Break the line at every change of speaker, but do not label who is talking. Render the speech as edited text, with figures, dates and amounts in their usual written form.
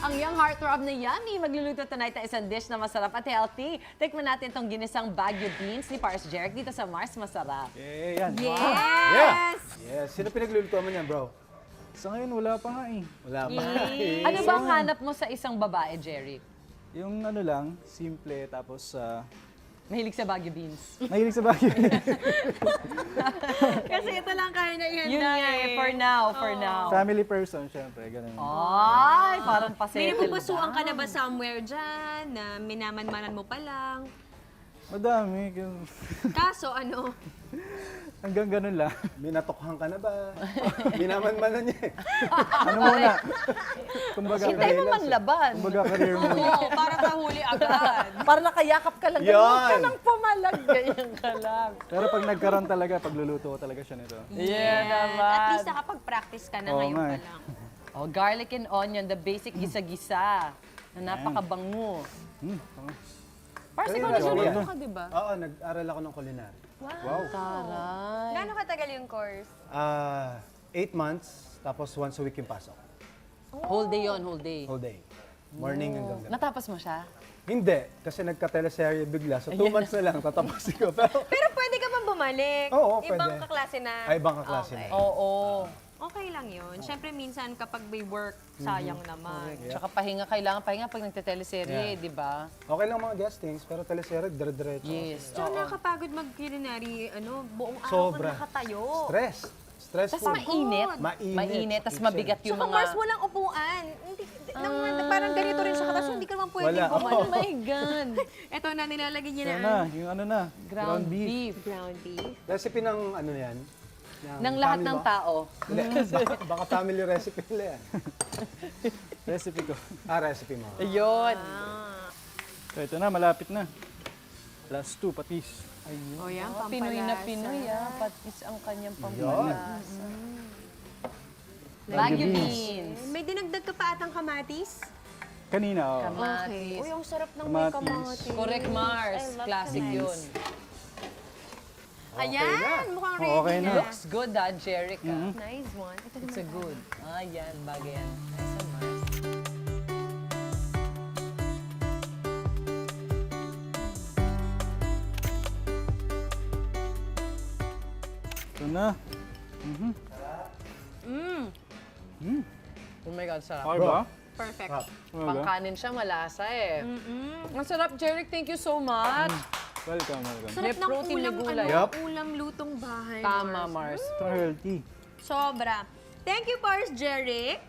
Ang young heartthrob na Yummy magluluto tonight ng isang dish na masarap at healthy. Tikman natin itong ginisang Baguio beans ni Pars Jeric dito sa Mars Masarap.
Yan.
Yes!
Yes. Sino pinagluluto mo niyan, bro?
Sa ngayon, wala pa nga eh.
Wala pa.
Ano ba ang hanap mo sa isang babae, Jeric?
Yung ano lang, simple, tapos
Mahilig sa Baguio beans.
mahilig sa Baguio.
Kasi ito lang kaya na ihanda
Yun nga eh, for now.
Family person, syempre, ganun.
Ay, parang
May
pasettle
napupasuan ka na ba somewhere dyan na minamanmanan mo pa lang?
Madami.
Kaso ano?
Hanggang ganun lang.
Minatokhan ka na ba? Minaman-manan niya eh.
Ano muna? Kumbaga,
Hintay mo man laban.
kumbaga career muna.
Oo, para kahuli agad.
Para nakayakap ka lang.
Yan.
Huwag ka lang pumalag. Ganyan ka lang.
Pero pag nagkaroon talaga, pagluluto ko talaga siya nito.
Yeah, naman.
At least nakapag-practice ka na
Oo
ngayon
nga
pa
eh.
lang.
Oh, garlic and onion, the basic gisa-gisa. Na napakabango. Parang
Kanina
ikaw
nasulat
nagluluto
mo.
ka, di ba?
Oo, nag-aral ako ng culinary.
Wow.
Taray.
Gano'ng katagal yung course?
8 months, tapos once a week yung pasok.
Whole day yon, whole day.
Whole day. Morning hanggang gabi.
Natapos mo siya?
Hindi, kasi nagka-teleserye bigla. So 2 months na lang, tatapusin ko.
Pero pwede ka bang bumalik?
Oo, pwede.
Ibang kaklase na?
Ay, ibang kaklase na.
Oo.
Okay lang yun. Siyempre minsan kapag may work, sayang naman.
Tsaka pahinga, kailangan pahinga pag nagte-teleserye, di ba?
Okay lang mga guestings, pero teleserye, dire-diretso.
Yes.
Tsaka nakakapagod mag-culinary, buong araw
Sobra.
ka nakatayo.
Stress.
Tapos
Stressful.
mainit.
Mainit.
Mainit, tapos
Kitchen.
mabigat yung
Tsaka
mga...
Mars, walang upuan. Parang ganito rin siya katas, hindi ka naman pwede
Wala.
Oh my God.
Ito na, nilalagay niya
Yan
na
na, yung ano na,
Ground beef.
ground beef.
Recipe ng ano yan?
Ng lahat
family
ng
ba?
tao.
Hindi, baka family recipe nila yan.
recipe ko.
Recipe mo.
Ayun.
So ito na, malapit na. Last 2, patis.
O yan, pampalasa.
Pinoy na Pinoy, patis ang kanyang
Yun.
pampalasa. Baguio beans.
May dinagdag ka pa atang kamatis?
Kanina, oh.
Kamatis.
Uy, ang sarap ng
Kamatis.
may kamatis.
Correct, Mars.
I love
Classic
kamatis.
yun.
Ayan, mukhang ready
Okay na.
Looks good, Jeric.
Nice one. Ito
It's a good. Yan, bagay yan. Nice and Mars.
Ito na.
Oh my God, sarap.
Okay ba?
Perfect.
Pangkanin siya, malasa eh. Ang sarap, Jeric. Thank you so much.
Welcome, welcome.
Sarap
May
ng
protein, may
ulam,
gulay.
Yup.
ulam lutong bahay.
Tama, Mars.
Ito healthy.
Sobra. Thank you, Pars Jeric.